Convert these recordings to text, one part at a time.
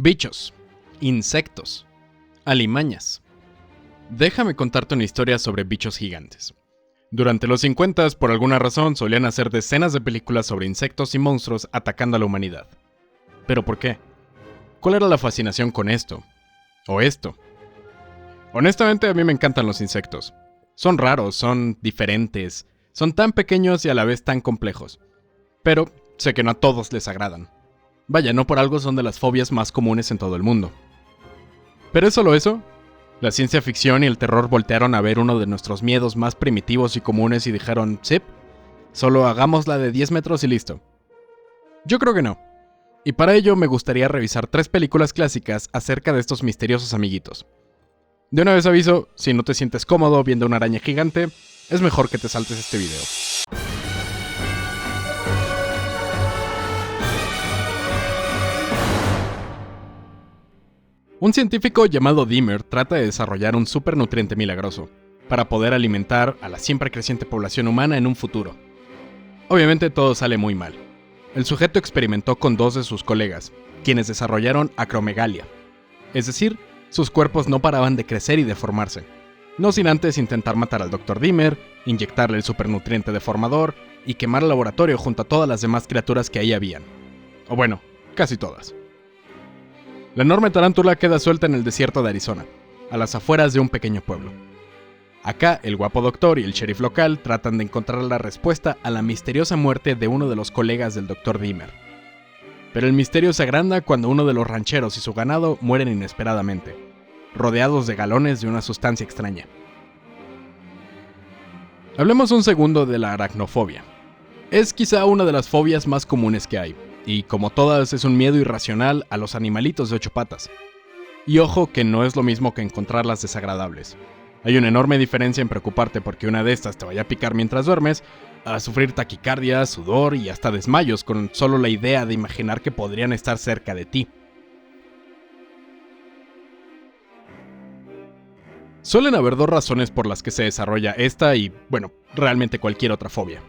Bichos, insectos, alimañas. Déjame contarte una historia sobre bichos gigantes. Durante los 50, por alguna razón, solían hacer decenas de películas sobre insectos y monstruos atacando a la humanidad. ¿Pero por qué? ¿Cuál era la fascinación con esto? ¿O esto? Honestamente, a mí me encantan los insectos. Son raros, son diferentes, son tan pequeños y a la vez tan complejos. Pero sé que no a todos les agradan. Vaya, no por algo son de las fobias más comunes en todo el mundo. ¿Pero es solo eso? La ciencia ficción y el terror voltearon a ver uno de nuestros miedos más primitivos y comunes y dijeron, sí, solo hagámosla de 10 metros y listo. Yo creo que no. Y para ello me gustaría revisar 3 películas clásicas acerca de estos misteriosos amiguitos. De una vez aviso, si no te sientes cómodo viendo una araña gigante, es mejor que te saltes este video. Un científico llamado Dahmer trata de desarrollar un supernutriente milagroso para poder alimentar a la siempre creciente población humana en un futuro. Obviamente todo sale muy mal. El sujeto experimentó con 2 de sus colegas, quienes desarrollaron acromegalia, es decir, sus cuerpos no paraban de crecer y deformarse, no sin antes intentar matar al Dr. Dahmer, inyectarle el supernutriente deformador y quemar el laboratorio junto a todas las demás criaturas que ahí habían. O bueno, casi todas. La enorme tarántula queda suelta en el desierto de Arizona, a las afueras de un pequeño pueblo. Acá, el guapo doctor y el sheriff local tratan de encontrar la respuesta a la misteriosa muerte de uno de los colegas del Dr. Dahmer. Pero el misterio se agranda cuando uno de los rancheros y su ganado mueren inesperadamente, rodeados de galones de una sustancia extraña. Hablemos un segundo de la aracnofobia. Es quizá una de las fobias más comunes que hay, y como todas es un miedo irracional a los animalitos de 8 patas. Y ojo que no es lo mismo que encontrarlas desagradables. Hay una enorme diferencia en preocuparte porque una de estas te vaya a picar mientras duermes, a sufrir taquicardia, sudor y hasta desmayos con solo la idea de imaginar que podrían estar cerca de ti. Suelen haber 2 razones por las que se desarrolla esta y, bueno, realmente cualquier otra fobia.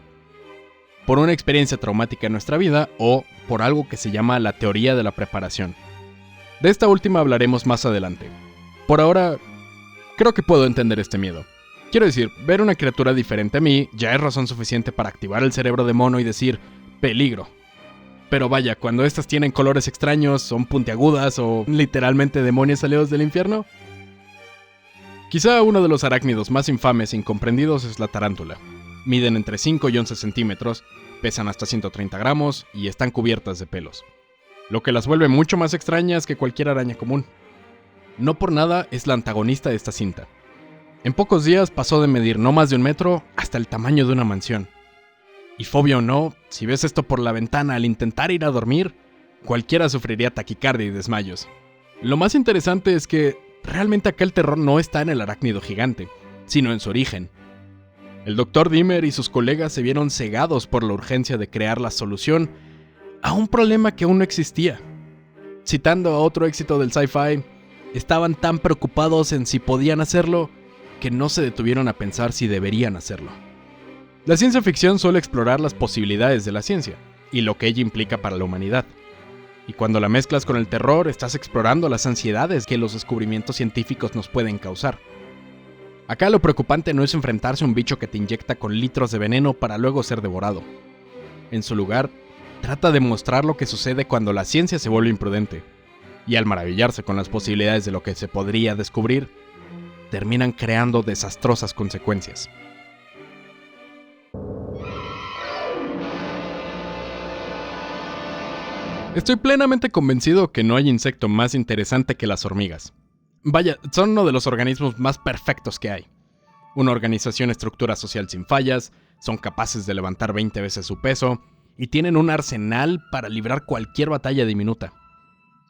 Por una experiencia traumática en nuestra vida o por algo que se llama la teoría de la preparación. De esta última hablaremos más adelante. Por ahora, creo que puedo entender este miedo. Quiero decir, ver una criatura diferente a mí ya es razón suficiente para activar el cerebro de mono y decir, peligro. Pero vaya, cuando estas tienen colores extraños, son puntiagudas o literalmente demonios salidos del infierno. Quizá uno de los arácnidos más infames e incomprendidos es la tarántula. Miden entre 5 y 11 centímetros, pesan hasta 130 gramos y están cubiertas de pelos, lo que las vuelve mucho más extrañas que cualquier araña común. No por nada es la antagonista de esta cinta. En pocos días pasó de medir no más de 1 metro hasta el tamaño de una mansión. Y fobia o no, si ves esto por la ventana al intentar ir a dormir, cualquiera sufriría taquicardia y desmayos. Lo más interesante es que realmente acá el terror no está en el arácnido gigante, sino en su origen. El Dr. Dahmer y sus colegas se vieron cegados por la urgencia de crear la solución a un problema que aún no existía. Citando a otro éxito del sci-fi, estaban tan preocupados en si podían hacerlo que no se detuvieron a pensar si deberían hacerlo. La ciencia ficción suele explorar las posibilidades de la ciencia y lo que ella implica para la humanidad. Y cuando la mezclas con el terror, estás explorando las ansiedades que los descubrimientos científicos nos pueden causar. Acá lo preocupante no es enfrentarse a un bicho que te inyecta con litros de veneno para luego ser devorado. En su lugar, trata de mostrar lo que sucede cuando la ciencia se vuelve imprudente. Y al maravillarse con las posibilidades de lo que se podría descubrir, terminan creando desastrosas consecuencias. Estoy plenamente convencido que no hay insecto más interesante que las hormigas. Vaya, son uno de los organismos más perfectos que hay. Una organización estructura social sin fallas, son capaces de levantar 20 veces su peso y tienen un arsenal para librar cualquier batalla diminuta.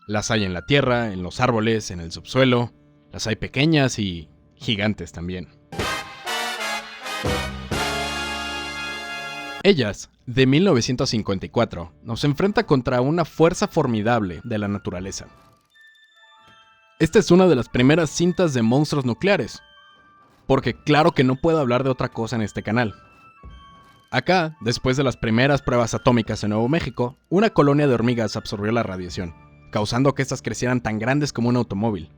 Las hay en la tierra, en los árboles, en el subsuelo, las hay pequeñas y gigantes también. Ellas, de 1954, nos enfrenta contra una fuerza formidable de la naturaleza. Esta es una de las primeras cintas de monstruos nucleares, porque claro que no puedo hablar de otra cosa en este canal. Acá, después de las primeras pruebas atómicas en Nuevo México, una colonia de hormigas absorbió la radiación, causando que estas crecieran tan grandes como un automóvil.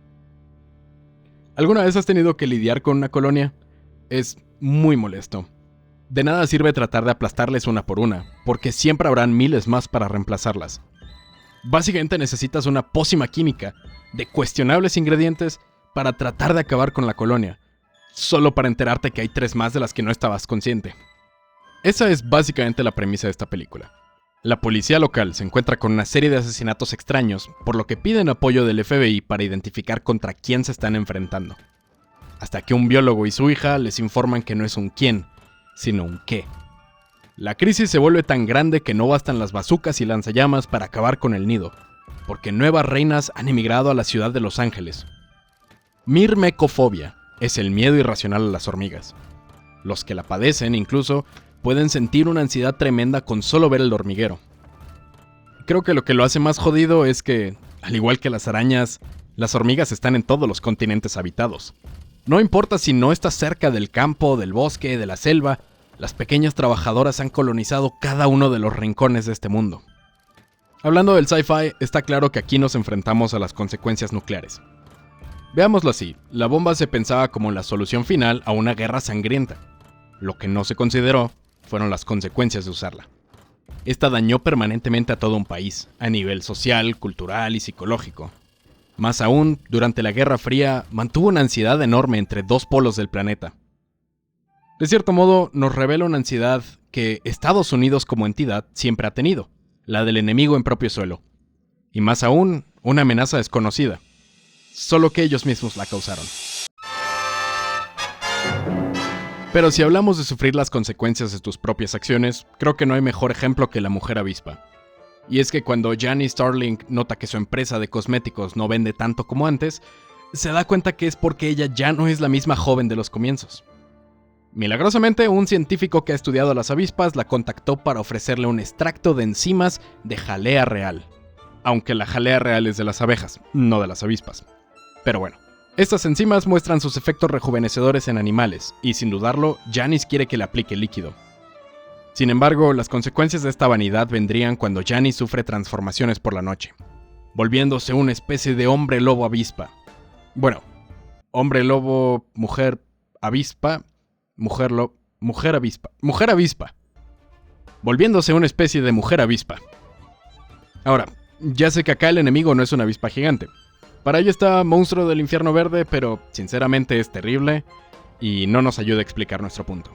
¿Alguna vez has tenido que lidiar con una colonia? Es muy molesto. De nada sirve tratar de aplastarles una por una, porque siempre habrán miles más para reemplazarlas. Básicamente necesitas una pócima química de cuestionables ingredientes para tratar de acabar con la colonia, solo para enterarte que hay 3 más de las que no estabas consciente. Esa es básicamente la premisa de esta película. La policía local se encuentra con una serie de asesinatos extraños, por lo que piden apoyo del FBI para identificar contra quién se están enfrentando. Hasta que un biólogo y su hija les informan que no es un quién, sino un qué. La crisis se vuelve tan grande que no bastan las bazucas y lanzallamas para acabar con el nido, porque nuevas reinas han emigrado a la ciudad de Los Ángeles. Mirmecofobia es el miedo irracional a las hormigas. Los que la padecen, incluso, pueden sentir una ansiedad tremenda con solo ver el hormiguero. Creo que lo que lo hace más jodido es que, al igual que las arañas, las hormigas están en todos los continentes habitados. No importa si no estás cerca del campo, del bosque, de la selva, las pequeñas trabajadoras han colonizado cada uno de los rincones de este mundo. Hablando del sci-fi, está claro que aquí nos enfrentamos a las consecuencias nucleares. Veámoslo así, la bomba se pensaba como la solución final a una guerra sangrienta. Lo que no se consideró fueron las consecuencias de usarla. Esta dañó permanentemente a todo un país, a nivel social, cultural y psicológico. Más aún, durante la Guerra Fría, mantuvo una ansiedad enorme entre 2 polos del planeta. De cierto modo, nos revela una ansiedad que Estados Unidos como entidad siempre ha tenido, la del enemigo en propio suelo. Y más aún, una amenaza desconocida, solo que ellos mismos la causaron. Pero si hablamos de sufrir las consecuencias de tus propias acciones, creo que no hay mejor ejemplo que la mujer avispa. Y es que cuando Janie Starling nota que su empresa de cosméticos no vende tanto como antes, se da cuenta que es porque ella ya no es la misma joven de los comienzos. Milagrosamente, un científico que ha estudiado las avispas la contactó para ofrecerle un extracto de enzimas de jalea real. Aunque la jalea real es de las abejas, no de las avispas. Pero bueno. Estas enzimas muestran sus efectos rejuvenecedores en animales, y sin dudarlo, Janice quiere que le aplique el líquido. Sin embargo, las consecuencias de esta vanidad vendrían cuando Janice sufre transformaciones por la noche, volviéndose una especie de hombre lobo avispa. Bueno, hombre lobo, mujer avispa, mujer avispa. Volviéndose una especie de mujer avispa. Ahora, ya sé que acá el enemigo no es una avispa gigante. Para ello está Monstruo del Infierno Verde, pero sinceramente es terrible y no nos ayuda a explicar nuestro punto.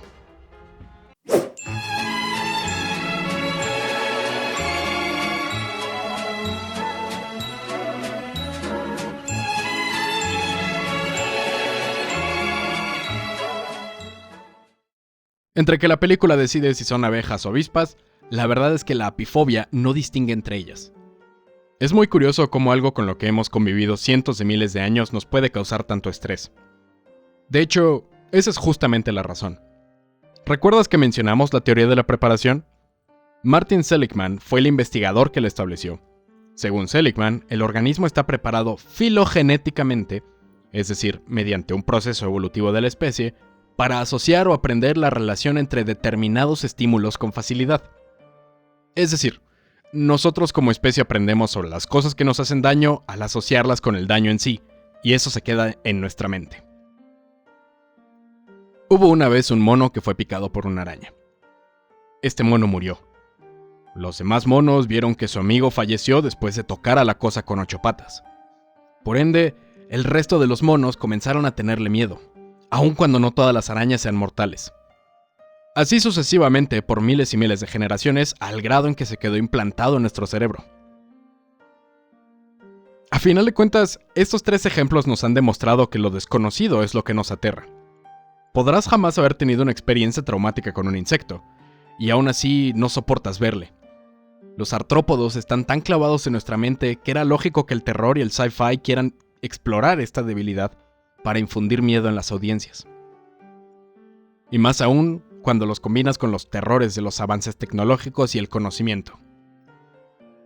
Entre que la película decide si son abejas o avispas, la verdad es que la apifobia no distingue entre ellas. Es muy curioso cómo algo con lo que hemos convivido cientos de miles de años nos puede causar tanto estrés. De hecho, esa es justamente la razón. ¿Recuerdas que mencionamos la teoría de la preparación? Martin Seligman fue el investigador que la estableció. Según Seligman, el organismo está preparado filogenéticamente, es decir, mediante un proceso evolutivo de la especie, para asociar o aprender la relación entre determinados estímulos con facilidad. Es decir, nosotros como especie aprendemos sobre las cosas que nos hacen daño al asociarlas con el daño en sí, y eso se queda en nuestra mente. Hubo una vez un mono que fue picado por una araña. Este mono murió. Los demás monos vieron que su amigo falleció después de tocar a la cosa con 8 patas. Por ende, el resto de los monos comenzaron a tenerle miedo, aun cuando no todas las arañas sean mortales. Así sucesivamente por miles y miles de generaciones, al grado en que se quedó implantado en nuestro cerebro. A final de cuentas, estos 3 ejemplos nos han demostrado que lo desconocido es lo que nos aterra. Podrás jamás haber tenido una experiencia traumática con un insecto, y aún así no soportas verle. Los artrópodos están tan clavados en nuestra mente que era lógico que el terror y el sci-fi quieran explorar esta debilidad para infundir miedo en las audiencias. Y más aún, cuando los combinas con los terrores de los avances tecnológicos y el conocimiento.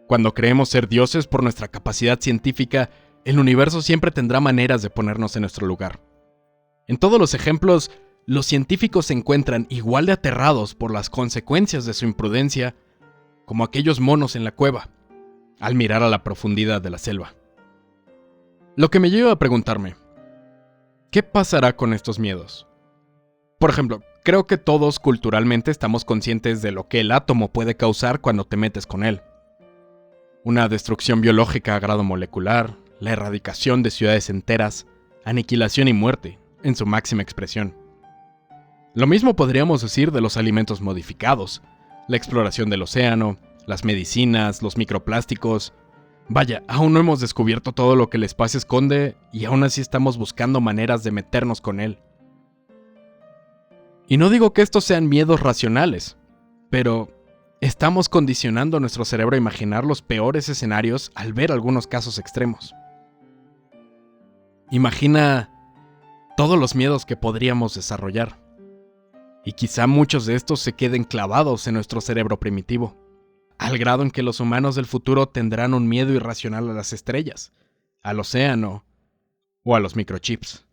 Cuando creemos ser dioses por nuestra capacidad científica, el universo siempre tendrá maneras de ponernos en nuestro lugar. En todos los ejemplos, los científicos se encuentran igual de aterrados por las consecuencias de su imprudencia como aquellos monos en la cueva. al mirar a la profundidad de la selva. Lo que me lleva a preguntarme, ¿qué pasará con estos miedos? Por ejemplo, creo que todos culturalmente estamos conscientes de lo que el átomo puede causar cuando te metes con él. Una destrucción biológica a grado molecular, la erradicación de ciudades enteras, aniquilación y muerte, en su máxima expresión. Lo mismo podríamos decir de los alimentos modificados, la exploración del océano, las medicinas, los microplásticos. Vaya, aún no hemos descubierto todo lo que el espacio esconde y aún así estamos buscando maneras de meternos con él. Y no digo que estos sean miedos racionales, pero estamos condicionando a nuestro cerebro a imaginar los peores escenarios al ver algunos casos extremos. Imagina todos los miedos que podríamos desarrollar. Y quizá muchos de estos se queden clavados en nuestro cerebro primitivo, al grado en que los humanos del futuro tendrán un miedo irracional a las estrellas, al océano o a los microchips.